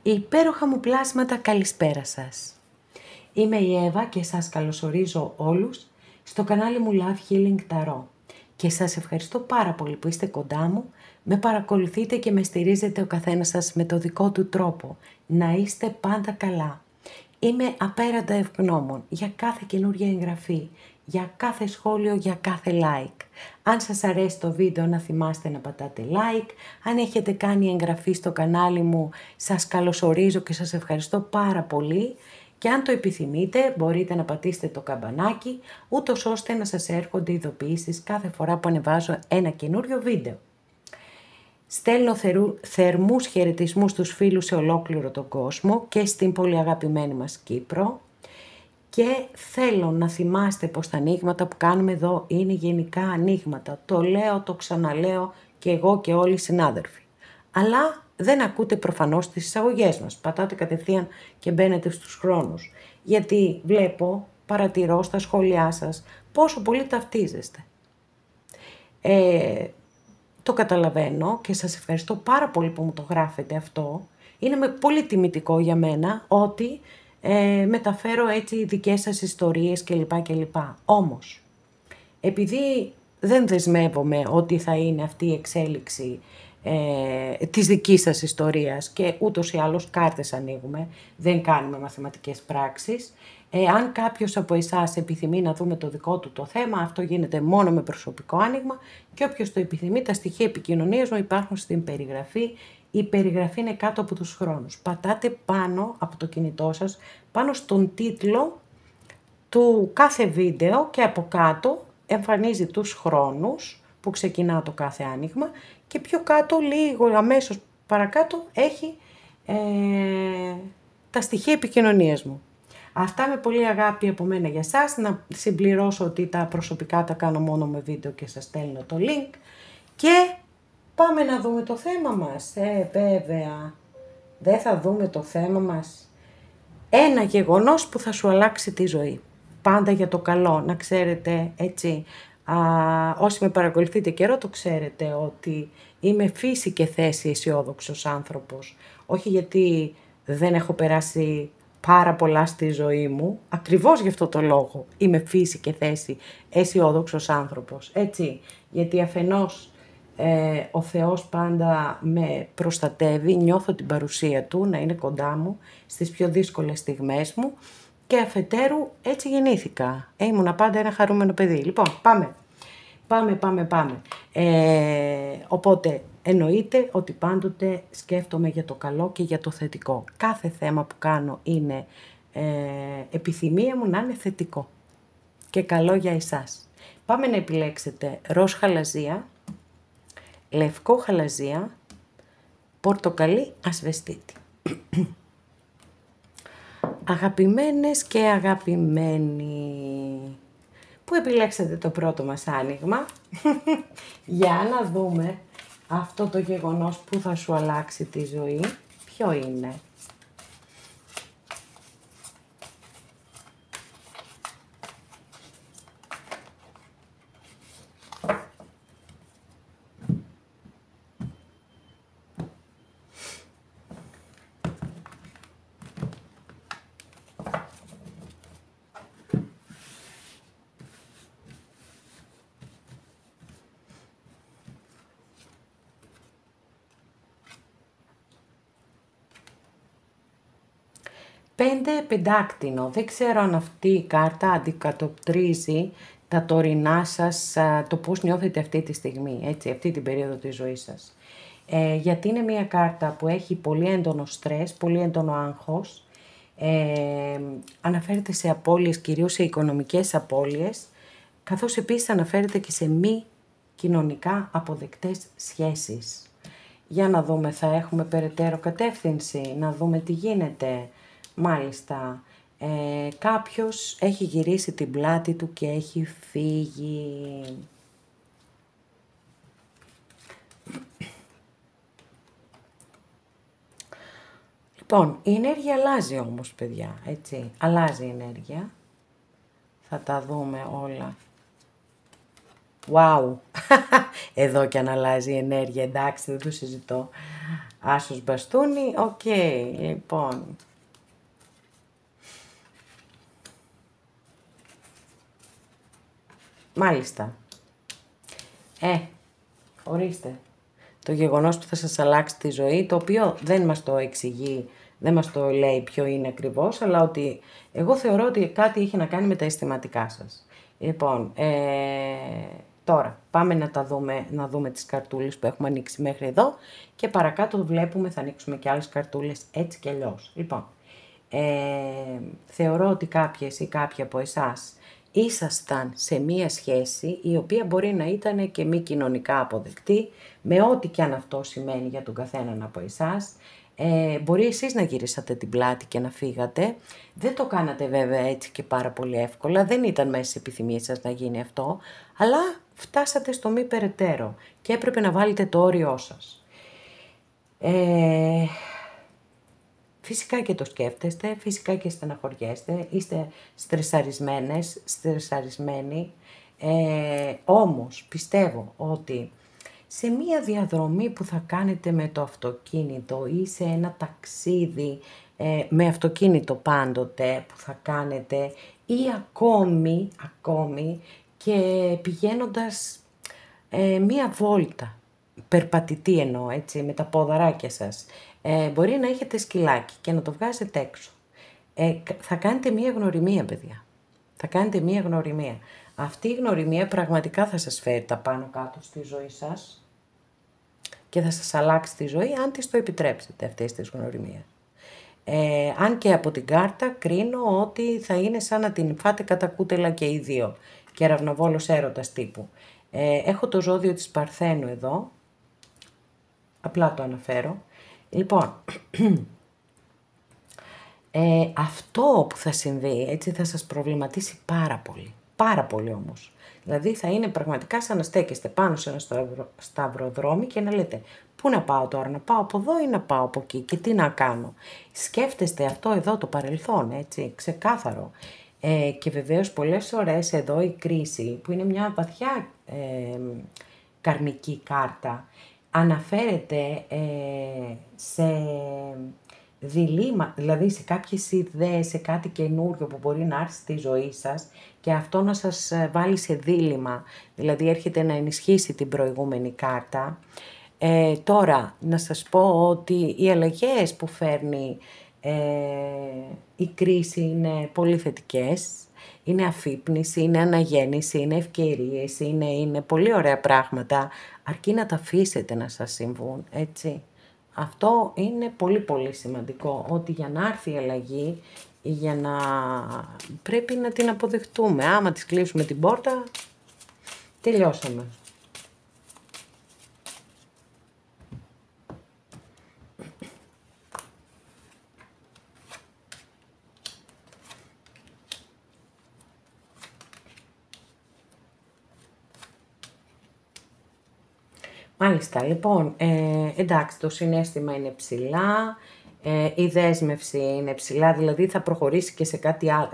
Υπέροχα μου πλάσματα, καλησπέρα σας. Είμαι η Εύα και σας καλωσορίζω όλους στο κανάλι μου Love Healing Tarot. Και σας ευχαριστώ πάρα πολύ που είστε κοντά μου, με παρακολουθείτε και με στηρίζετε ο καθένας σας με το δικό του τρόπο. Να είστε πάντα καλά. Είμαι απέραντα ευγνώμων για κάθε καινούργια εγγραφή, για κάθε σχόλιο, για κάθε like. Αν σας αρέσει το βίντεο να θυμάστε να πατάτε like. Αν έχετε κάνει εγγραφή στο κανάλι μου, σας καλωσορίζω και σας ευχαριστώ πάρα πολύ. Και αν το επιθυμείτε, μπορείτε να πατήσετε το καμπανάκι, ούτως ώστε να σας έρχονται ειδοποιήσεις κάθε φορά που ανεβάζω ένα καινούριο βίντεο. Στέλνω θερμούς χαιρετισμούς στους φίλους σε ολόκληρο τον κόσμο και στην πολύ αγαπημένη μας Κύπρο. Και θέλω να θυμάστε πως τα ανοίγματα που κάνουμε εδώ είναι γενικά ανοίγματα. Το λέω, το ξαναλέω και εγώ και όλοι οι συνάδελφοι. Αλλά δεν ακούτε προφανώς τις εισαγωγές μας. Πατάτε κατευθείαν και μπαίνετε στους χρόνους. Γιατί βλέπω, παρατηρώ στα σχόλιά σας πόσο πολύ ταυτίζεστε. Το καταλαβαίνω και σας ευχαριστώ πάρα πολύ που μου το γράφετε αυτό. Είναι πολύ τιμητικό για μένα ότι μεταφέρω έτσι δικές σας ιστορίες κλπ. Όμως, επειδή δεν δεσμεύομαι ότι θα είναι αυτή η εξέλιξη της δικής σας ιστορίας και ούτως ή άλλως κάρτες ανοίγουμε, δεν κάνουμε μαθηματικές πράξεις. Αν κάποιος από εσάς επιθυμεί να δούμε το δικό του το θέμα, αυτό γίνεται μόνο με προσωπικό άνοιγμα και όποιος το επιθυμεί, τα στοιχεία επικοινωνίας μου υπάρχουν στην περιγραφή. Η περιγραφή είναι κάτω από τους χρόνους. Πατάτε πάνω από το κινητό σας, πάνω στον τίτλο του κάθε βίντεο και από κάτω εμφανίζει τους χρόνους που ξεκινά το κάθε άνοιγμα και πιο κάτω, λίγο αμέσως παρακάτω, έχει τα στοιχεία επικοινωνίας μου. Αυτά με πολύ αγάπη από μένα για σας. Να συμπληρώσω ότι τα προσωπικά τα κάνω μόνο με βίντεο και σας στέλνω το link. Και πάμε να δούμε το θέμα μας. Βέβαια, δεν θα δούμε το θέμα μας. Ένα γεγονός που θα σου αλλάξει τη ζωή. Πάντα για το καλό, να ξέρετε έτσι. Όσοι με παρακολουθείτε καιρό το ξέρετε ότι είμαι φύση και θέση αισιόδοξος άνθρωπος. Όχι γιατί δεν έχω περάσει πάρα πολλά στη ζωή μου, ακριβώς γι' αυτό το λόγο είμαι φύση και θέση αισιόδοξος άνθρωπος. Έτσι, γιατί αφενός ο Θεός πάντα με προστατεύει, νιώθω την παρουσία Του να είναι κοντά μου στις πιο δύσκολες στιγμές μου και αφετέρου έτσι γεννήθηκα. Ήμουνα πάντα ένα χαρούμενο παιδί. Λοιπόν, πάμε. Οπότε εννοείται ότι πάντοτε σκέφτομαι για το καλό και για το θετικό. Κάθε θέμα που κάνω είναι επιθυμία μου να είναι θετικό και καλό για εσάς. Πάμε να επιλέξετε ροζ χαλαζία, λευκό χαλαζία, πορτοκαλί ασβεστίτη. Αγαπημένες και αγαπημένοι, που επιλέξατε το πρώτο μας άνοιγμα, για να δούμε αυτό το γεγονός που θα σου αλλάξει τη ζωή, ποιο είναι. Πεντάκτηνο. Δεν ξέρω αν αυτή η κάρτα αντικατοπτρίζει τα τωρινά σας, το πώς νιώθετε αυτή τη στιγμή, έτσι, αυτή την περίοδο της ζωής σας. Γιατί είναι μια κάρτα που έχει πολύ έντονο στρες, πολύ έντονο άγχος, αναφέρεται σε απώλειες, κυρίως σε οικονομικές απώλειες, καθώς επίσης αναφέρεται και σε μη κοινωνικά αποδεκτές σχέσεις. Για να δούμε, θα έχουμε περαιτέρω κατεύθυνση, να δούμε τι γίνεται. Μάλιστα, κάποιος έχει γυρίσει την πλάτη του και έχει φύγει. Λοιπόν, η ενέργεια αλλάζει όμως, παιδιά, έτσι. Αλλάζει η ενέργεια. Θα τα δούμε όλα. Wow! Εδώ και αν αλλάζει η ενέργεια, εντάξει, δεν το συζητώ. Άσος μπαστούνι, οκ, λοιπόν. Μάλιστα. Ορίστε. Το γεγονός που θα σας αλλάξει τη ζωή, το οποίο δεν μας το εξηγεί, δεν μας το λέει ποιο είναι ακριβώς, αλλά ότι εγώ θεωρώ ότι κάτι έχει να κάνει με τα αισθηματικά σας. Λοιπόν, τώρα πάμε να δούμε τις καρτούλες που έχουμε ανοίξει μέχρι εδώ και παρακάτω βλέπουμε, θα ανοίξουμε και άλλες καρτούλες έτσι και αλλιώς. Λοιπόν, θεωρώ ότι κάποιες ή κάποιοι από εσάς ήσασταν σε μία σχέση η οποία μπορεί να ήταν και μη κοινωνικά αποδεκτή, με ό,τι και αν αυτό σημαίνει για τον καθέναν από εσάς. Μπορεί εσείς να γυρίσατε την πλάτη και να φύγατε. Δεν το κάνατε βέβαια έτσι και πάρα πολύ εύκολα, δεν ήταν μέσα στις επιθυμίες σας να γίνει αυτό, αλλά φτάσατε στο μη περαιτέρω και έπρεπε να βάλετε το όριό σας. Φυσικά και το σκέφτεστε, φυσικά και στεναχωριέστε, είστε στρεσαρισμένοι, όμως πιστεύω ότι σε μία διαδρομή που θα κάνετε με το αυτοκίνητο ή σε ένα ταξίδι με αυτοκίνητο πάντοτε που θα κάνετε ή ακόμη και πηγαίνοντας μία βόλτα, περπατητή εννοώ, έτσι, με τα ποδαράκια σας, μπορεί να έχετε σκυλάκι και να το βγάζετε έξω. Θα κάνετε μία γνωριμία, παιδιά. Θα κάνετε μία γνωριμία. Αυτή η γνωριμία πραγματικά θα σας φέρει τα πάνω κάτω στη ζωή σας και θα σας αλλάξει τη ζωή αν της το επιτρέψετε αυτές τις γνωριμίες. Αν και από την κάρτα κρίνω ότι θα είναι σαν να την φάτε κατά κούτελα και οι δύο. Κεραυνοβόλος έρωτας τύπου. Έχω το ζώδιο της Παρθένου εδώ. Απλά το αναφέρω. Λοιπόν, αυτό που θα συμβεί, έτσι, θα σας προβληματίσει πάρα πολύ. Πάρα πολύ όμως. Δηλαδή θα είναι πραγματικά σαν να στέκεστε πάνω σε ένα σταυροδρόμι και να λέτε πού να πάω τώρα, να πάω από εδώ ή να πάω από εκεί και τι να κάνω. Σκέφτεστε αυτό εδώ το παρελθόν, έτσι, ξεκάθαρο. Και βεβαίως πολλές φορές εδώ η κρίση, που είναι μια βαθιά καρμική κάρτα, αναφέρεται σε διλήμμα, δηλαδή σε κάποιες ιδέες, σε κάτι καινούριο που μπορεί να έρθει στη ζωή σας και αυτό να σας βάλει σε δίλημμα, δηλαδή έρχεται να ενισχύσει την προηγούμενη κάρτα. Τώρα, να σας πω ότι οι αλλαγές που φέρνει η κρίση είναι πολύ θετικές, είναι αφύπνιση, είναι αναγέννηση, είναι ευκαιρίες, είναι πολύ ωραία πράγματα, αρκεί να τα αφήσετε να σας συμβούν, έτσι. Αυτό είναι πολύ πολύ σημαντικό, ότι για να έρθει η αλλαγή, για να πρέπει να την αποδεχτούμε. Άμα της κλείσουμε την πόρτα, τελειώσαμε. Μάλιστα, λοιπόν, εντάξει, το συναίσθημα είναι ψηλά, η δέσμευση είναι ψηλά, δηλαδή θα προχωρήσει και σε κάτι άλλο,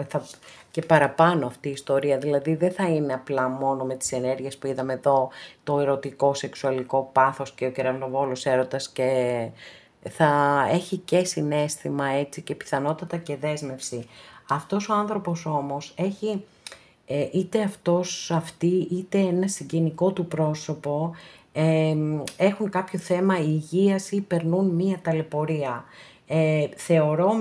και παραπάνω αυτή η ιστορία, δηλαδή δεν θα είναι απλά μόνο με τις ενέργειες που είδαμε εδώ, το ερωτικό, σεξουαλικό πάθος και ο κεραυνοβόλος έρωτας, και θα έχει και συναίσθημα, έτσι, και πιθανότατα και δέσμευση. Αυτός ο άνθρωπος όμως έχει είτε αυτή, είτε ένα συγγενικό του πρόσωπο, έχουν κάποιο θέμα υγείας ή περνούν μία ταλαιπωρία. Θεωρώ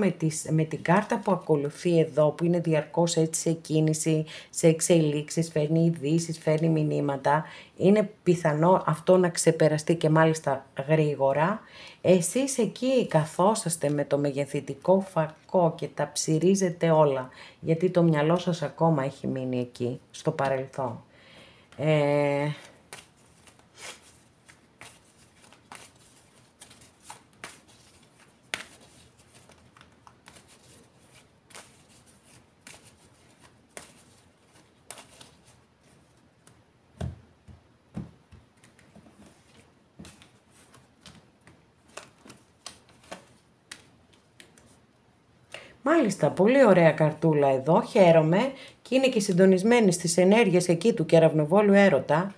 με την κάρτα που ακολουθεί εδώ, που είναι διαρκώς έτσι σε κίνηση, σε εξελίξεις, φέρνει ειδήσεις, φέρνει μηνύματα, είναι πιθανό αυτό να ξεπεραστεί και μάλιστα γρήγορα. Εσείς εκεί καθόσαστε με το μεγεθυντικό φακό και τα ψυρίζετε όλα, γιατί το μυαλό σας ακόμα έχει μείνει εκεί, στο παρελθόν. Μάλιστα, πολύ ωραία καρτούλα εδώ, χαίρομαι και είναι και συντονισμένη στις ενέργειες εκεί του κεραυνοβόλου έρωτα.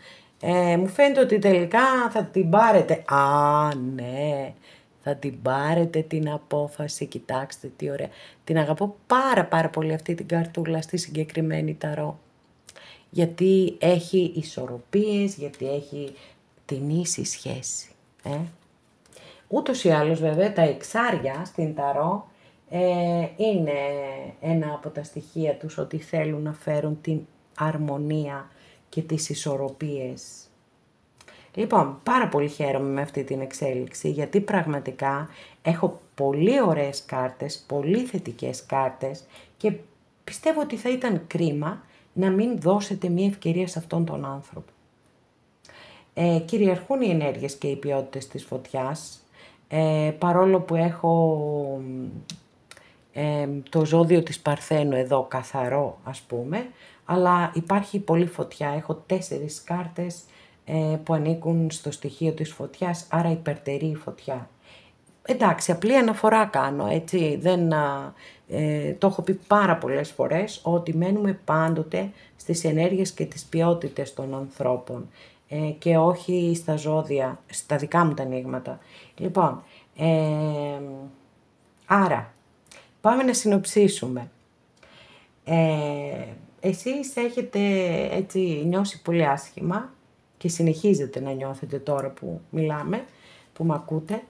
Μου φαίνεται ότι τελικά θα την πάρετε. Α, ναι, θα την πάρετε την απόφαση. Κοιτάξτε τι ωραία. Την αγαπώ πάρα πολύ αυτή την καρτούλα στη συγκεκριμένη ταρό. Γιατί έχει ισορροπίες, γιατί έχει την ίση σχέση. Ούτως ή άλλως βέβαια τα εξάρια στην ταρό είναι ένα από τα στοιχεία τους ότι θέλουν να φέρουν την αρμονία και τις ισορροπίες. Λοιπόν, πάρα πολύ χαίρομαι με αυτή την εξέλιξη, γιατί πραγματικά έχω πολύ ωραίες κάρτες, πολύ θετικές κάρτες και πιστεύω ότι θα ήταν κρίμα να μην δώσετε μια ευκαιρία σε αυτόν τον άνθρωπο. Κυριαρχούν οι ενέργειες και οι ποιότητες της φωτιάς, παρόλο που έχω το ζώδιο της Παρθένου εδώ καθαρό ας πούμε, αλλά υπάρχει πολύ φωτιά, έχω 4 κάρτες που ανήκουν στο στοιχείο της φωτιάς, άρα υπερτερεί η φωτιά. Εντάξει, απλή αναφορά κάνω, έτσι, το έχω πει πάρα πολλές φορές, ότι μένουμε πάντοτε στις ενέργειες και τις ποιότητες των ανθρώπων και όχι στα ζώδια, στα δικά μου τα ανοίγματα. Λοιπόν, άρα, πάμε να συνοψίσουμε. Εσείς έχετε έτσι νιώσει πολύ άσχημα και συνεχίζετε να νιώθετε τώρα που μιλάμε, που με ακούτε,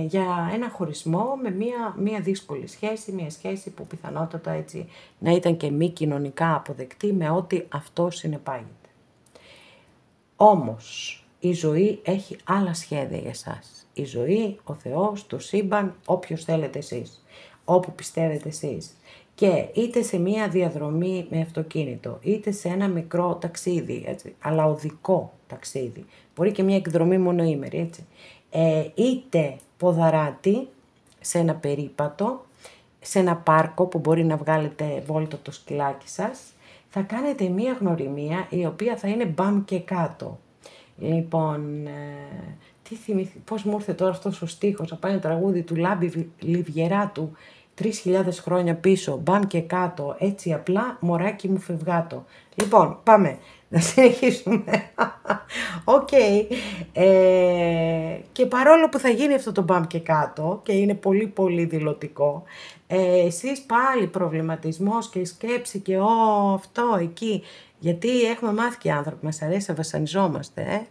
για ένα χωρισμό με μία δύσκολη σχέση, μία σχέση που πιθανότατα έτσι να ήταν και μη κοινωνικά αποδεκτή με ό,τι αυτό συνεπάγεται. Όμως, η ζωή έχει άλλα σχέδια για εσάς. Η ζωή, ο Θεός, το σύμπαν, όποιος θέλετε εσείς, όπου πιστεύετε εσείς. Και είτε σε μία διαδρομή με αυτοκίνητο, είτε σε ένα μικρό ταξίδι, έτσι, αλλά οδικό ταξίδι, μπορεί και μία εκδρομή μονοήμερη, έτσι, είτε ποδαράτη, σε ένα περίπατο, σε ένα πάρκο που μπορεί να βγάλετε βόλτα το σκυλάκι σας, θα κάνετε μία γνωριμία η οποία θα είναι μπαμ και κάτω. Λοιπόν, πώς μου ήρθε τώρα αυτός ο στίχος, να πάει ένα τραγούδι του Λάμπη Λιβιεράτου, 3.000 χρόνια πίσω, μπαμ και κάτω, έτσι απλά, μωράκι μου φευγάτο. Λοιπόν, πάμε να συνεχίσουμε. Οκ. Και παρόλο που θα γίνει αυτό το μπαμ και κάτω και είναι πολύ δηλωτικό, εσείς πάλι προβληματισμός και σκέψη και αυτό εκεί, γιατί έχουμε μάθει και άνθρωποι, μας αρέσει να βασανιζόμαστε,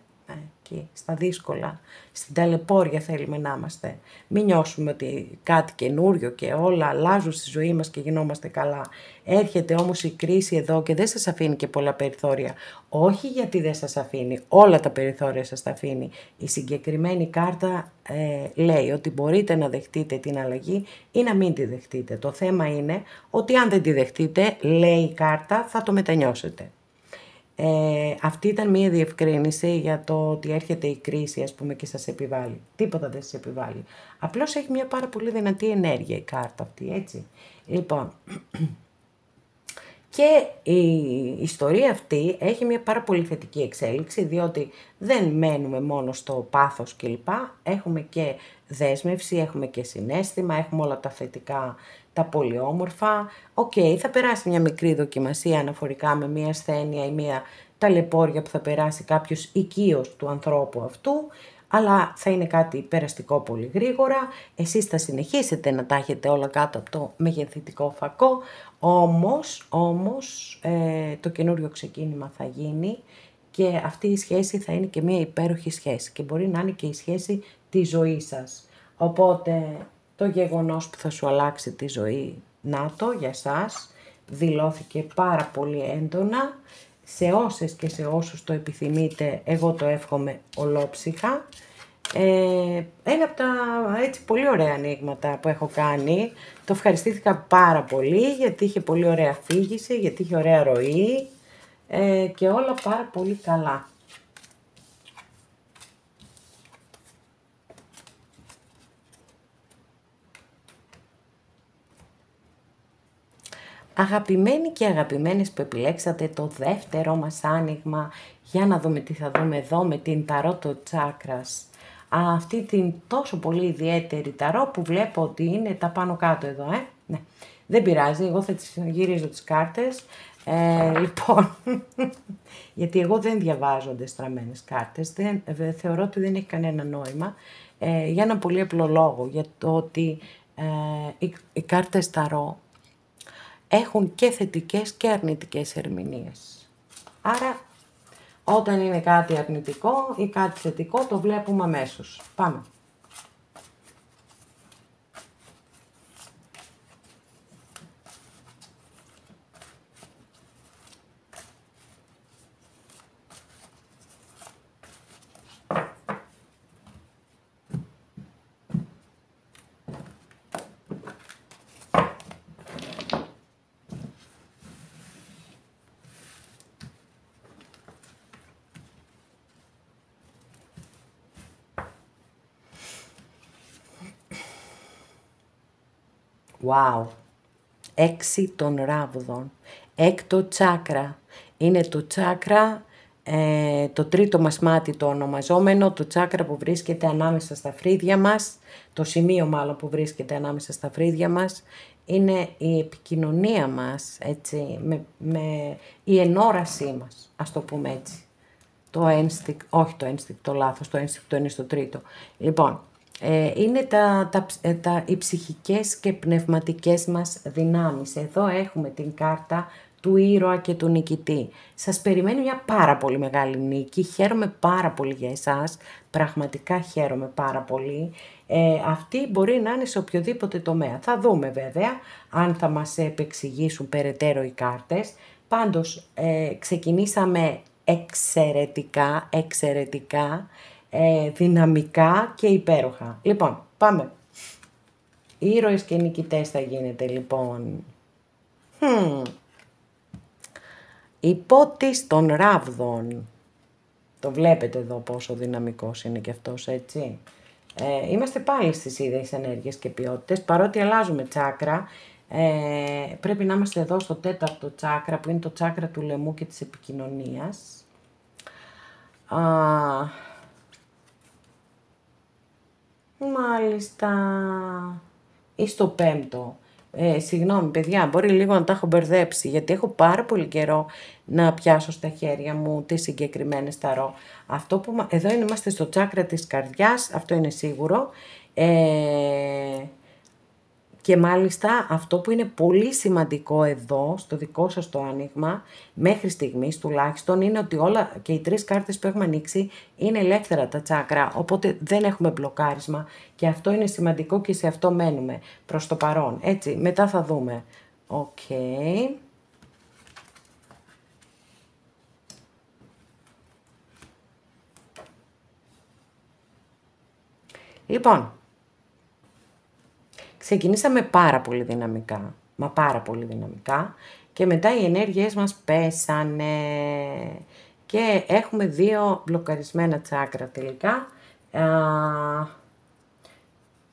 εκεί, στα δύσκολα, στην ταλαιπώρια θέλουμε να είμαστε. Μην νιώσουμε ότι κάτι καινούριο και όλα αλλάζουν στη ζωή μας και γινόμαστε καλά. Έρχεται όμως η κρίση εδώ και δεν σας αφήνει και πολλά περιθώρια. Όχι γιατί δεν σας αφήνει, όλα τα περιθώρια σας τα αφήνει. Η συγκεκριμένη κάρτα λέει ότι μπορείτε να δεχτείτε την αλλαγή ή να μην τη δεχτείτε. Το θέμα είναι ότι αν δεν τη δεχτείτε, λέει η κάρτα, θα το μετανιώσετε. Αυτή ήταν μία διευκρίνηση για το ότι έρχεται η κρίση, ας πούμε, και σας επιβάλλει. Τίποτα δεν σας επιβάλλει. Απλώς έχει μία πάρα πολύ δυνατή ενέργεια η κάρτα αυτή, έτσι. Λοιπόν, και η ιστορία αυτή έχει μία πάρα πολύ θετική εξέλιξη, διότι δεν μένουμε μόνο στο πάθος κλπ. Έχουμε και δέσμευση, έχουμε και συναίσθημα, έχουμε όλα τα θετικά, τα πολύ όμορφα. Οκ, θα περάσει μια μικρή δοκιμασία αναφορικά με μια ασθένεια ή μια ταλαιπώρια που θα περάσει κάποιος οικείος του ανθρώπου αυτού, αλλά θα είναι κάτι περαστικό πολύ γρήγορα. Εσείς θα συνεχίσετε να τα έχετε όλα κάτω από το μεγεθυντικό φακό, όμως το καινούριο ξεκίνημα θα γίνει και αυτή η σχέση θα είναι και μια υπέροχη σχέση και μπορεί να είναι και η σχέση της ζωής σας. Οπότε το γεγονός που θα σου αλλάξει τη ζωή, να το για σας, δηλώθηκε πάρα πολύ έντονα. Σε όσες και σε όσους το επιθυμείτε, εγώ το εύχομαι ολόψυχα. Ένα από τα έτσι πολύ ωραία ανοίγματα που έχω κάνει, το ευχαριστήθηκα πάρα πολύ γιατί είχε πολύ ωραία αφήγηση, γιατί είχε ωραία ροή και όλα πάρα πολύ καλά. Αγαπημένοι και αγαπημένες που επιλέξατε το δεύτερο μας άνοιγμα, για να δούμε τι θα δούμε εδώ με την ταρότο τσάκρας. Αυτή την τόσο πολύ ιδιαίτερη ταρό που βλέπω ότι είναι τα πάνω κάτω εδώ, ναι. Δεν πειράζει, εγώ θα τις γυρίζω τις κάρτες. Λοιπόν, γιατί εγώ δεν διαβάζονται στραμμένες κάρτες, θεωρώ ότι δεν έχει κανένα νόημα, για ένα πολύ απλό λόγο, για το ότι οι κάρτες ταρό έχουν και θετικές και αρνητικές ερμηνείες. Άρα, όταν είναι κάτι αρνητικό ή κάτι θετικό, το βλέπουμε αμέσως. Πάμε. Wow. 6 των ράβδων. Έκτο τσάκρα. Είναι το τσάκρα, το τρίτο μας μάτι το ονομαζόμενο, το τσάκρα που βρίσκεται ανάμεσα στα φρύδια μας, το σημείο μάλλον που βρίσκεται ανάμεσα στα φρύδια μας, είναι η επικοινωνία μας, έτσι, με η ενόρασή μας, ας το πούμε έτσι. Το ένστικτο, όχι το ένστικτο, λάθος, το ένστικτο είναι στο τρίτο. Λοιπόν, είναι οι ψυχικές και πνευματικές μας δυνάμεις. Εδώ έχουμε την κάρτα του ήρωα και του νικητή. Σας περιμένει μια πάρα πολύ μεγάλη νίκη. Χαίρομαι πάρα πολύ για εσάς. Πραγματικά χαίρομαι πάρα πολύ. Αυτή μπορεί να είναι σε οποιοδήποτε τομέα. Θα δούμε βέβαια αν θα μας επεξηγήσουν περαιτέρω οι κάρτες. Πάντως ξεκινήσαμε εξαιρετικά, δυναμικά και υπέροχα. Λοιπόν, πάμε. Ήρωες και νικητές θα γίνεται λοιπόν. Υπότις των ράβδων. Το βλέπετε εδώ πόσο δυναμικός είναι και αυτός, έτσι. Είμαστε πάλι στις ίδιες ενέργειες και ποιότητες, παρότι αλλάζουμε τσάκρα. Πρέπει να είμαστε εδώ στο τέταρτο τσάκρα, που είναι το τσάκρα του λαιμού και της επικοινωνίας. Μάλιστα. Ή στο πέμπτο. Συγγνώμη παιδιά, μπορεί λίγο να τα έχω μπερδέψει, γιατί έχω πάρα πολύ καιρό να πιάσω στα χέρια μου τις συγκεκριμένες ταρό. Εδώ είμαστε στο τσάκρα της καρδιάς, αυτό είναι σίγουρο. Και μάλιστα αυτό που είναι πολύ σημαντικό εδώ, στο δικό σας το άνοιγμα, μέχρι στιγμής τουλάχιστον, είναι ότι όλα και οι τρεις κάρτες που έχουμε ανοίξει είναι ελεύθερα τα τσάκρα, οπότε δεν έχουμε μπλοκάρισμα και αυτό είναι σημαντικό και σε αυτό μένουμε προς το παρόν. Έτσι, μετά θα δούμε. Οκ. Λοιπόν, ξεκινήσαμε πάρα πολύ δυναμικά, πάρα πολύ δυναμικά και μετά οι ενέργειές μας πέσανε και έχουμε 2 μπλοκαρισμένα τσάκρα τελικά,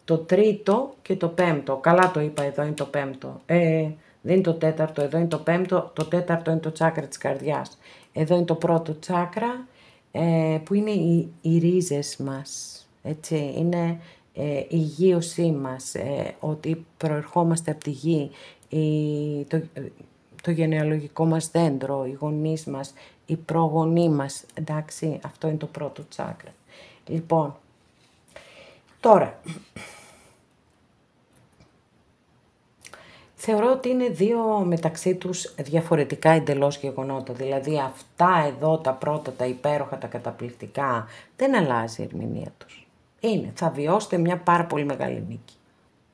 το τρίτο και το πέμπτο. Καλά το είπα, εδώ είναι το πέμπτο. Δεν είναι το τέταρτο, εδώ είναι το πέμπτο, το τέταρτο είναι το τσάκρα της καρδιάς. Εδώ είναι το πρώτο τσάκρα που είναι οι ρίζες μας, έτσι, είναι η υγείωσή μας, ότι προερχόμαστε από τη γη, το γενεαλογικό μας δέντρο, οι γονείς μας, οι προγονείς μας, εντάξει, αυτό είναι το πρώτο τσάκρα. Λοιπόν, τώρα, θεωρώ ότι είναι 2 μεταξύ τους διαφορετικά εντελώς γεγονότα, δηλαδή αυτά εδώ τα πρώτα, τα υπέροχα, τα καταπληκτικά, δεν αλλάζει η ερμηνεία τους. Θα βιώσετε μια πάρα πολύ μεγάλη νίκη.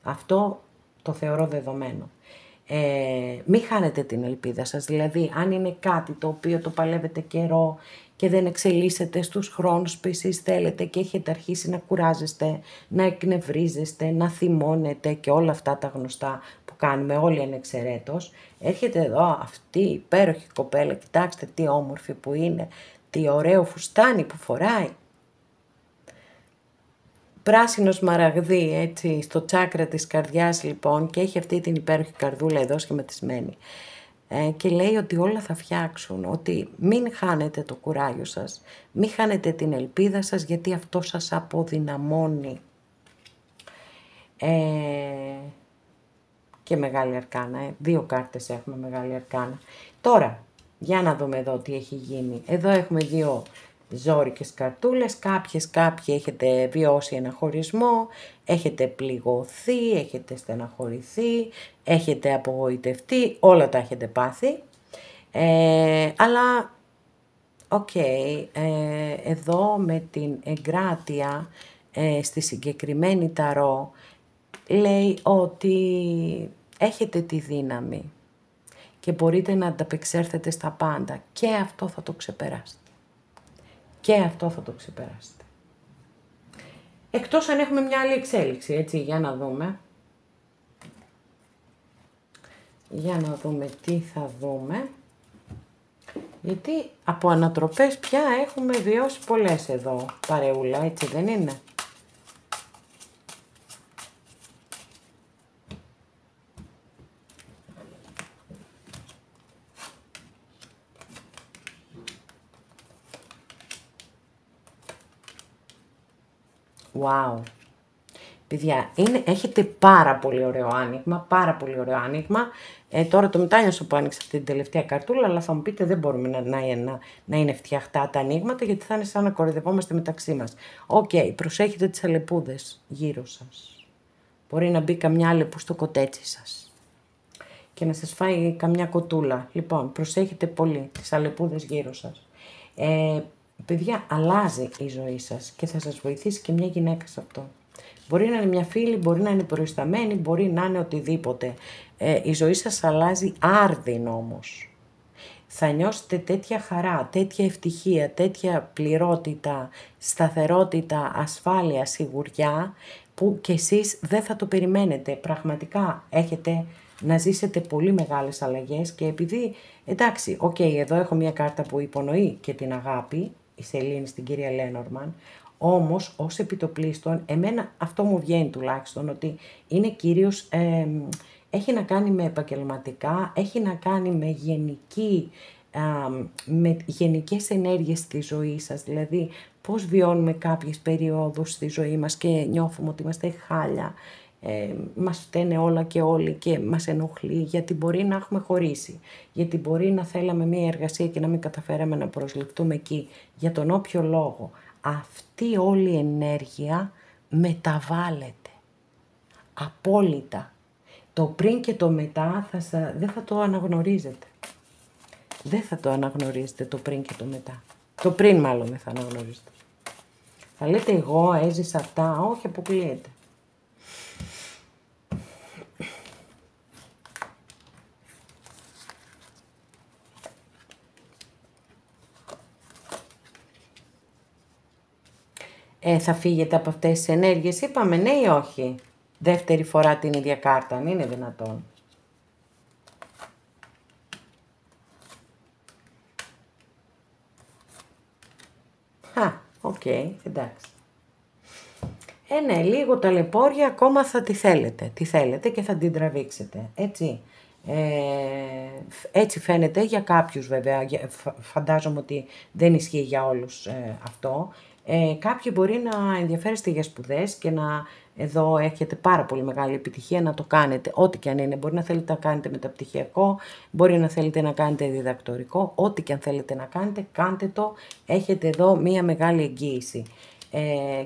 Αυτό το θεωρώ δεδομένο. Μην χάνετε την ελπίδα σας, δηλαδή αν είναι κάτι το οποίο το παλεύετε καιρό και δεν εξελίσσετε στους χρόνους που εσείς θέλετε και έχετε αρχίσει να κουράζεστε, να εκνευρίζεστε, να θυμώνετε και όλα αυτά τα γνωστά που κάνουμε όλοι ανεξαιρέτως, έρχεται εδώ αυτή η υπέροχη κοπέλα, κοιτάξτε τι όμορφη που είναι, τι ωραίο φουστάνι που φοράει. Πράσινο σμαραγδί, έτσι, στο τσάκρα της καρδιάς λοιπόν, και έχει αυτή την υπέροχη καρδούλα εδώ σχηματισμένη. Και λέει ότι όλα θα φτιάξουν, ότι μην χάνετε το κουράγιο σας, μην χάνετε την ελπίδα σας, γιατί αυτό σας αποδυναμώνει. και μεγάλη αρκάνα. 2 κάρτες έχουμε μεγάλη αρκάνα. Τώρα, για να δούμε εδώ τι έχει γίνει. Εδώ έχουμε 2 ζόρικες καρτούλες. Κάποιοι έχετε βιώσει ένα χωρισμό, έχετε πληγωθεί, έχετε στεναχωρηθεί, έχετε απογοητευτεί, όλα τα έχετε πάθει. Αλλά, εδώ με την εγκράτεια στη συγκεκριμένη ταρό λέει ότι έχετε τη δύναμη και μπορείτε να ανταπεξέλθετε στα πάντα και αυτό θα το ξεπεράσετε. Και αυτό θα το ξεπεράσετε. Εκτός αν έχουμε μια άλλη εξέλιξη, έτσι, για να δούμε. Για να δούμε τι θα δούμε. Γιατί από ανατροπές πια έχουμε βιώσει πολλές εδώ, παρεούλα, έτσι δεν είναι? Wow. Παιδιά, έχετε πάρα πολύ ωραίο άνοιγμα, τώρα το μετάνιωσα που άνοιξα την τελευταία καρτούλα, αλλά θα μου πείτε δεν μπορούμε να είναι φτιαχτά τα ανοίγματα, γιατί θα είναι σαν να κοροϊδευόμαστε μεταξύ μας. Προσέχετε τις αλεπούδες γύρω σας. Μπορεί να μπει καμιά αλεπού στο κοτέτσι σας και να σας φάει καμιά κοτούλα. Λοιπόν, προσέχετε πολύ τις αλεπούδες γύρω σας. Παιδιά, αλλάζει η ζωή σας και θα σας βοηθήσει και μια γυναίκα σε αυτό. Μπορεί να είναι μια φίλη, μπορεί να είναι προϊσταμένη, μπορεί να είναι οτιδήποτε. Η ζωή σας αλλάζει άρδιν όμως. Θα νιώσετε τέτοια χαρά, τέτοια ευτυχία, τέτοια πληρότητα, σταθερότητα, ασφάλεια, σιγουριά, που κι εσείς δεν θα το περιμένετε. Πραγματικά έχετε να ζήσετε πολύ μεγάλες αλλαγές και επειδή, εντάξει, εδώ έχω μια κάρτα που υπονοεί και την αγάπη, η Σελήνη στην κυρία Λένορμαν, όμως ως επιτοπλίστων, εμένα αυτό μου βγαίνει τουλάχιστον, ότι είναι κυρίως, έχει να κάνει με επαγγελματικά, έχει να κάνει με γενικές ενέργειες στη ζωή σας, δηλαδή πώς βιώνουμε κάποιες περιόδους στη ζωή μας και νιώθουμε ότι είμαστε χάλια, μας φταίνε όλα και όλοι και μας ενοχλεί, γιατί μπορεί να έχουμε χωρίσει, γιατί μπορεί να θέλαμε μία εργασία και να μην καταφέραμε να προσληφθούμε εκεί, για τον όποιο λόγο. Αυτή όλη η ενέργεια μεταβάλλεται απόλυτα. Το πριν και το μετά δεν θα το αναγνωρίζετε. Δεν θα το αναγνωρίζετε το πριν και το μετά. Το πριν μάλλον δεν θα αναγνωρίζετε. Θα λέτε εγώ έζησα αυτά, όχι, αποκλείεται. Θα φύγετε από αυτές τις ενέργειες, είπαμε ναι ή όχι? Δεύτερη φορά την ίδια κάρτα, αν είναι δυνατόν. Εντάξει. Ναι, λίγο ταλαιπώρια ακόμα θα τη θέλετε. Τη θέλετε και θα την τραβήξετε, έτσι. Έτσι φαίνεται για κάποιους βέβαια, φαντάζομαι ότι δεν ισχύει για όλους αυτό. Κάποιοι μπορεί να ενδιαφέρεστε για σπουδές και εδώ έχετε πάρα πολύ μεγάλη επιτυχία να το κάνετε, ό,τι και αν είναι. Μπορεί να θέλετε να κάνετε μεταπτυχιακό, μπορεί να θέλετε να κάνετε διδακτορικό, ό,τι και αν θέλετε να κάνετε, κάντε το. Έχετε εδώ μία μεγάλη εγγύηση.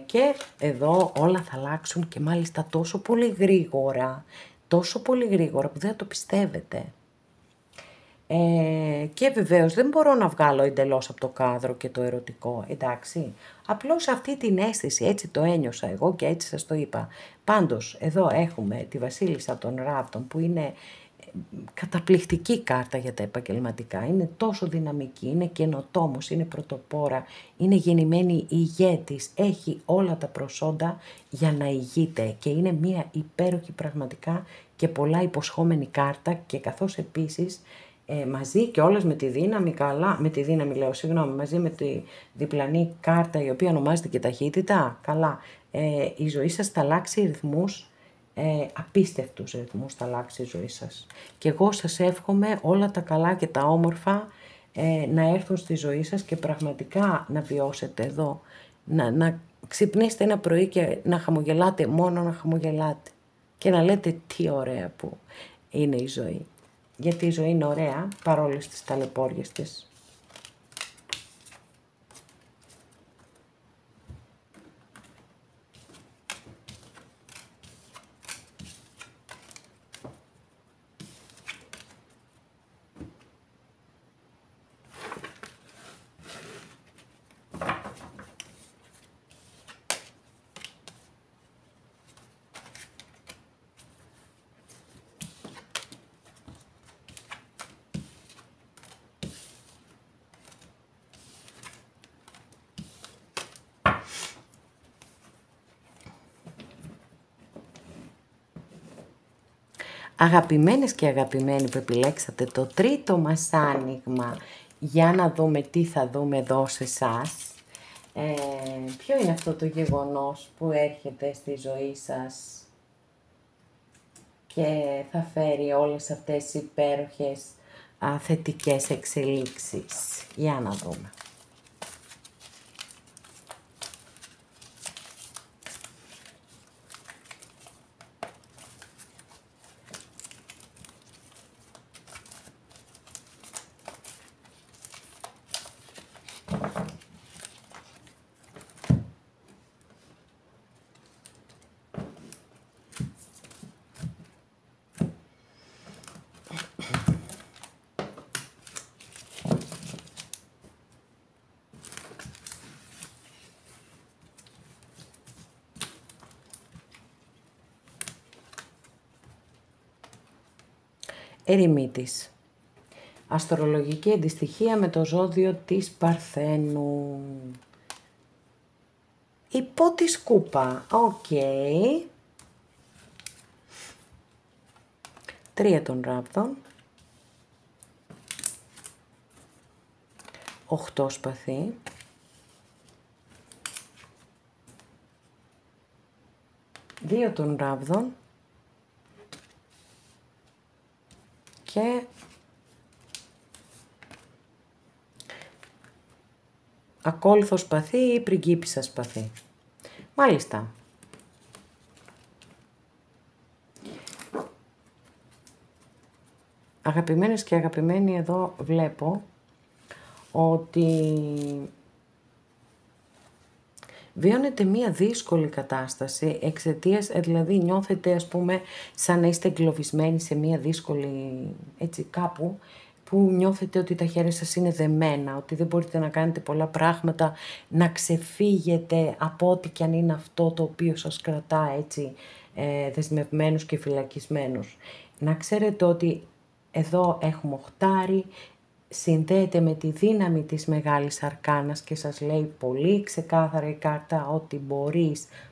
Και εδώ όλα θα αλλάξουν και μάλιστα τόσο πολύ γρήγορα που δεν το πιστεύετε. Και βεβαίως δεν μπορώ να βγάλω εντελώς από το κάδρο και το ερωτικό, εντάξει. Απλώς αυτή την αίσθηση, έτσι το ένιωσα εγώ και έτσι σας το είπα. Πάντως, εδώ έχουμε τη Βασίλισσα των Ράβδων που είναι καταπληκτική κάρτα για τα επαγγελματικά. Είναι τόσο δυναμική, είναι καινοτόμος, είναι πρωτοπόρα, είναι γεννημένη ηγέτης, έχει όλα τα προσόντα για να ηγείται και είναι μια υπέροχη πραγματικά και πολλά υποσχόμενη κάρτα και καθώς επίσης μαζί και όλες με τη δύναμη, μαζί με τη διπλανή κάρτα η οποία ονομάζεται και ταχύτητα, καλά, η ζωή σας θα αλλάξει ρυθμούς, απίστευτους ρυθμούς θα αλλάξει η ζωή σας. Και εγώ σας εύχομαι όλα τα καλά και τα όμορφα να έρθουν στη ζωή σας και πραγματικά να βιώσετε εδώ, να ξυπνήσετε ένα πρωί και να χαμογελάτε, μόνο να χαμογελάτε. Και να λέτε τι ωραία που είναι η ζωή. Γιατί η ζωή είναι ωραία παρόλες τις ταλαιπώριες της. Αγαπημένες και αγαπημένοι που επιλέξατε το τρίτο μας άνοιγμα για να δούμε τι θα δούμε εδώ σε εσάς. Ποιο είναι αυτό το γεγονός που έρχεται στη ζωή σας και θα φέρει όλες αυτές τις υπέροχες θετικές εξελίξεις. Για να δούμε. Ερημίτης. Αστρολογική αντιστοιχεία με το ζώδιο της Παρθένου. Υπό τη σκούπα. Οκ. 3 των ράβδων. 8 σπαθί. 2 των ράβδων. Και ακόλουθο σπαθί ή πριγκίπισσα σπαθί. Μάλιστα. Αγαπημένες και αγαπημένοι, εδώ βλέπω ότι βιώνετε μία δύσκολη κατάσταση εξαιτίας, δηλαδή νιώθετε ας πούμε σαν να είστε εγκλωβισμένοι σε μία δύσκολη έτσι κάπου που νιώθετε ότι τα χέρια σας είναι δεμένα, ότι δεν μπορείτε να κάνετε πολλά πράγματα, να ξεφύγετε από ό,τι και αν είναι αυτό το οποίο σας κρατά έτσι δεσμευμένους και φυλακισμένους. Να ξέρετε ότι εδώ έχουμε οχτάρι, συνδέεται με τη δύναμη της Μεγάλης Αρκάνας και σας λέει πολύ ξεκάθαρα η κάρτα ότι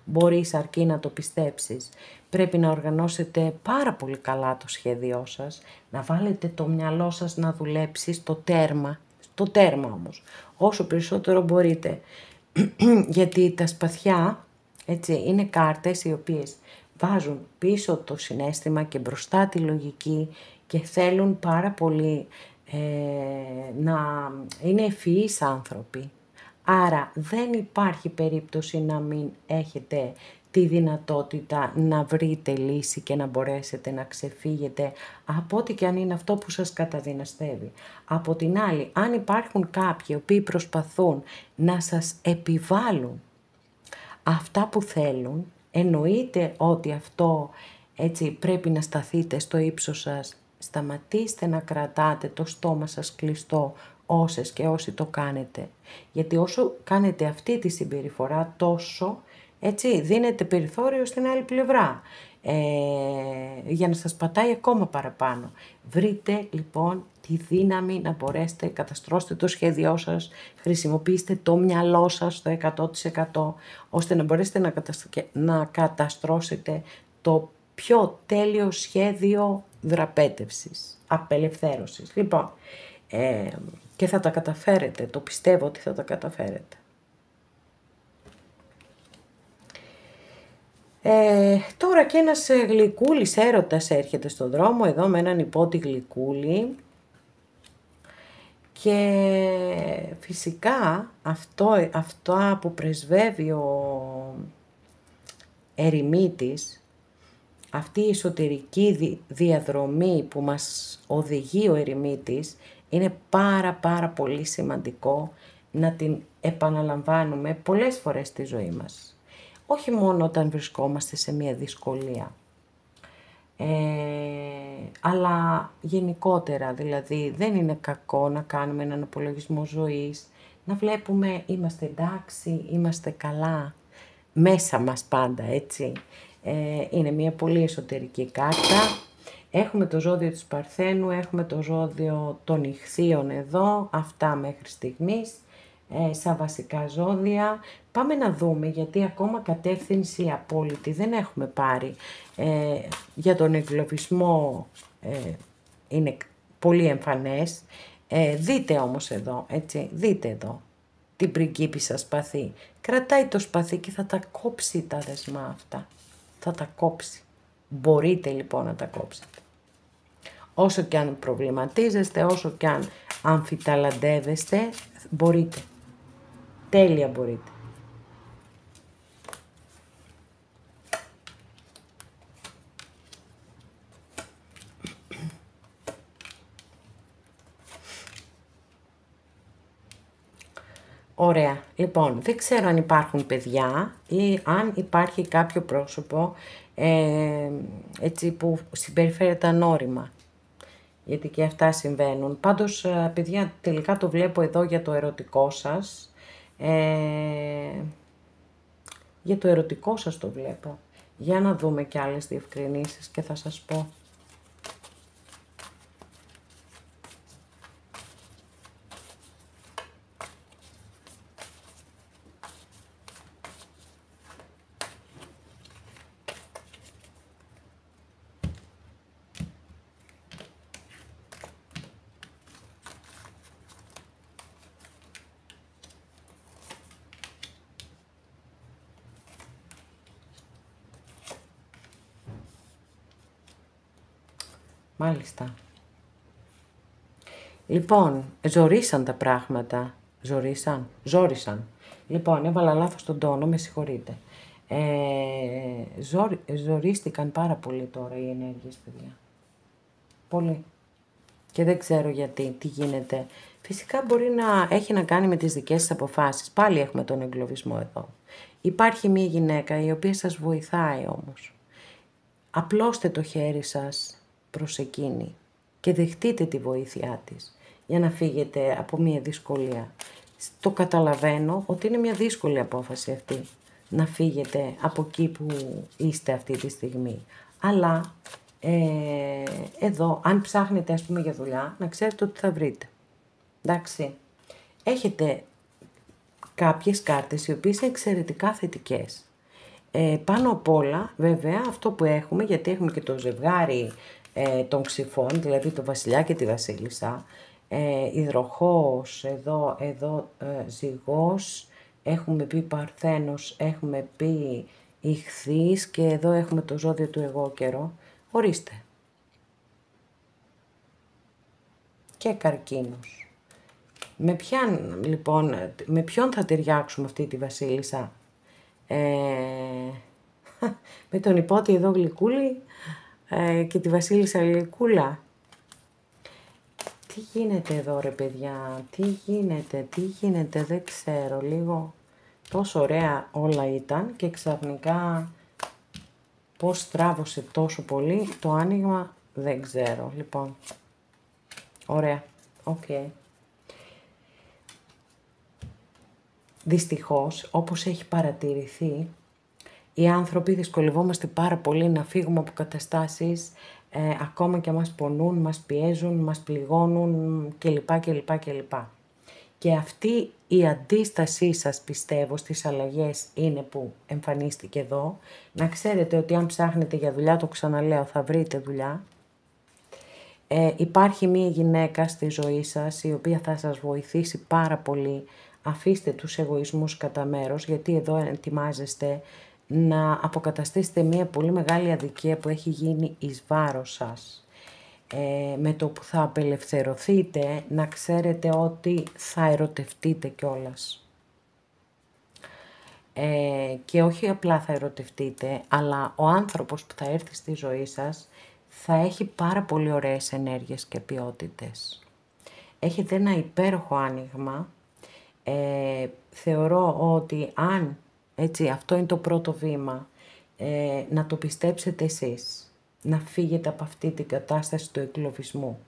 μπορείς αρκεί να το πιστέψεις. Πρέπει να οργανώσετε πάρα πολύ καλά το σχέδιό σας, να βάλετε το μυαλό σας να δουλέψει στο τέρμα όμως, όσο περισσότερο μπορείτε. Γιατί τα σπαθιά, έτσι, είναι κάρτες οι οποίες βάζουν πίσω το συναίσθημα και μπροστά τη λογική και θέλουν πάρα πολύ να είναι ευφυείς άνθρωποι. Άρα δεν υπάρχει περίπτωση να μην έχετε τη δυνατότητα να βρείτε λύση και να μπορέσετε να ξεφύγετε από ό,τι και αν είναι αυτό που σας καταδυναστεύει. Από την άλλη, αν υπάρχουν κάποιοι οι οποίοι προσπαθούν να σας επιβάλλουν αυτά που θέλουν, εννοείται ότι αυτό έτσι πρέπει να σταθείτε στο ύψος σας. Σταματήστε να κρατάτε το στόμα σας κλειστό όσες και όσοι το κάνετε. Γιατί όσο κάνετε αυτή τη συμπεριφορά τόσο έτσι δίνετε περιθώριο στην άλλη πλευρά για να σας πατάει ακόμα παραπάνω. Βρείτε λοιπόν τη δύναμη να μπορέσετε, καταστρώστε το σχέδιό σας, χρησιμοποιήστε το μυαλό σας στο 100% ώστε να μπορέσετε να καταστρώσετε το πιο τέλειο σχέδιο δραπέτευσης, απελευθέρωσης. Λοιπόν, και θα τα καταφέρετε, το πιστεύω ότι θα τα καταφέρετε. Τώρα και ένας γλυκούλης έρωτας έρχεται στον δρόμο, εδώ με έναν υπότι γλυκούλη. Και φυσικά αυτό που πρεσβεύει ο ερημίτης αυτή η εσωτερική διαδρομή που μας οδηγεί ο ερημίτης είναι πάρα πολύ σημαντικό να την επαναλαμβάνουμε πολλές φορές στη ζωή μας. Όχι μόνο όταν βρισκόμαστε σε μια δυσκολία, αλλά γενικότερα, δηλαδή δεν είναι κακό να κάνουμε έναν απολογισμό ζωής, να βλέπουμε είμαστε εντάξει, είμαστε καλά, μέσα μας πάντα, έτσι. Είναι μια πολύ εσωτερική κάρτα. Έχουμε το ζώδιο της Παρθένου, έχουμε το ζώδιο των Ιχθύων εδώ, αυτά μέχρι στιγμής, σαν βασικά ζώδια. Πάμε να δούμε, γιατί ακόμα κατεύθυνση απόλυτη δεν έχουμε πάρει. Για τον εγκλωβισμό είναι πολύ εμφανές. Δείτε όμως εδώ, έτσι, δείτε εδώ την πριγκίπισσα σπαθί. Κρατάει το σπαθί και θα τα κόψει τα δεσμά αυτά. Θα τα κόψει. Μπορείτε λοιπόν να τα κόψετε. Όσο και αν προβληματίζεστε, όσο και αν αμφιταλαντεύεστε, μπορείτε. Τέλεια μπορείτε. Ωραία. Λοιπόν, δεν ξέρω αν υπάρχουν παιδιά ή αν υπάρχει κάποιο πρόσωπο έτσι που συμπεριφέρεται ανώρημα. Γιατί και αυτά συμβαίνουν. Πάντως, παιδιά, τελικά το βλέπω εδώ για το ερωτικό σας. Για το ερωτικό σας το βλέπω. Για να δούμε και άλλες διευκρινήσεις και θα σας πω. Μάλιστα. Λοιπόν, ζορίσαν τα πράγματα. Ζόρισαν. Λοιπόν, έβαλα λάθος τον τόνο, με συγχωρείτε. Ζορίστηκαν πάρα πολύ τώρα οι ενέργειες, παιδιά. Πολύ. Και δεν ξέρω γιατί, τι γίνεται. Φυσικά μπορεί να έχει να κάνει με τις δικές σας αποφάσεις. Πάλι έχουμε τον εγκλωβισμό εδώ. Υπάρχει μια γυναίκα η οποία σας βοηθάει όμως. Απλώστε το χέρι σας προς εκείνη και δεχτείτε τη βοήθειά της για να φύγετε από μια δυσκολία. Το καταλαβαίνω ότι είναι μια δύσκολη απόφαση αυτή, να φύγετε από εκεί που είστε αυτή τη στιγμή. Αλλά εδώ, αν ψάχνετε ας πούμε για δουλειά, να ξέρετε ότι θα βρείτε. Εντάξει, έχετε κάποιες κάρτες οι οποίες είναι εξαιρετικά θετικές. Πάνω απ' όλα, βέβαια, αυτό που έχουμε, γιατί έχουμε και το ζευγάρι των ξυφών, δηλαδή το βασιλιά και τη βασίλισσα, υδροχόος, εδώ ζυγός, έχουμε πει παρθένος, έχουμε πει ιχθύς και εδώ έχουμε το ζώδιο του εγώ καιρό. Ορίστε. Και καρκίνος. Με ποιον θα ταιριάξουμε αυτή τη βασίλισσα? Με τον υπότι εδώ γλυκούλη και τη βασίλισσα γλυκούλα. Τι γίνεται εδώ ρε παιδιά, τι γίνεται, δεν ξέρω, λίγο τόσο ωραία όλα ήταν και ξαφνικά πώς στράβωσε τόσο πολύ το άνοιγμα, δεν ξέρω. Λοιπόν, ωραία, οκ. Δυστυχώς, όπως έχει παρατηρηθεί, οι άνθρωποι δυσκολευόμαστε πάρα πολύ να φύγουμε από καταστάσεις, ακόμα και μας πονούν, μας πιέζουν, μας πληγώνουν κλπ. Και αυτή η αντίστασή σας, πιστεύω, στις αλλαγές είναι που εμφανίστηκε εδώ. Να ξέρετε ότι αν ψάχνετε για δουλειά, το ξαναλέω, θα βρείτε δουλειά. Υπάρχει μία γυναίκα στη ζωή σας η οποία θα σας βοηθήσει πάρα πολύ. Αφήστε τους εγωισμούς κατά μέρος, γιατί εδώ ετοιμάζεστε να αποκαταστήσετε μία πολύ μεγάλη αδικία που έχει γίνει εις βάρος σας. Με το που θα απελευθερωθείτε, να ξέρετε ότι θα ερωτευτείτε κιόλας. και όχι απλά θα ερωτευτείτε, αλλά ο άνθρωπος που θα έρθει στη ζωή σας θα έχει πάρα πολύ ωραίες ενέργειες και ποιότητες. Έχετε ένα υπέροχο άνοιγμα. Θεωρώ ότι αν, έτσι, αυτό είναι το πρώτο βήμα, να το πιστέψετε εσείς, να φύγετε από αυτή την κατάσταση του εγκλωβισμού.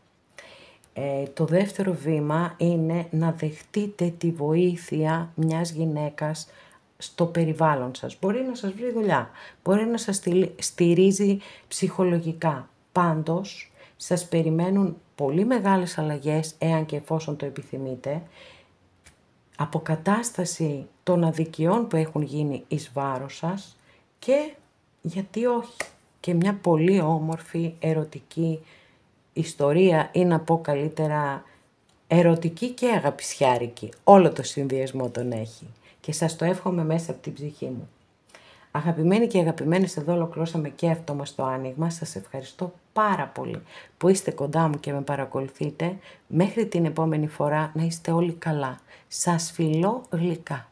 Το δεύτερο βήμα είναι να δεχτείτε τη βοήθεια μιας γυναίκας στο περιβάλλον σας. Μπορεί να σας βρει δουλειά, μπορεί να σας στηρίζει ψυχολογικά. Πάντως, σας περιμένουν πολύ μεγάλες αλλαγές, εάν και εφόσον το επιθυμείτε, αποκατάσταση των αδικιών που έχουν γίνει εις βάρος σας και, γιατί όχι, και μια πολύ όμορφη ερωτική ιστορία, ή να πω καλύτερα ερωτική και αγαπησιάρικη. Όλο το συνδυασμό τον έχει και σας το εύχομαι μέσα από την ψυχή μου. Αγαπημένοι και αγαπημένες, εδώ ολοκλώσαμε και αυτό μας το άνοιγμα. Σας ευχαριστώ πάρα πολύ που είστε κοντά μου και με παρακολουθείτε. Μέχρι την επόμενη φορά να είστε όλοι καλά. Σας φιλώ γλυκά.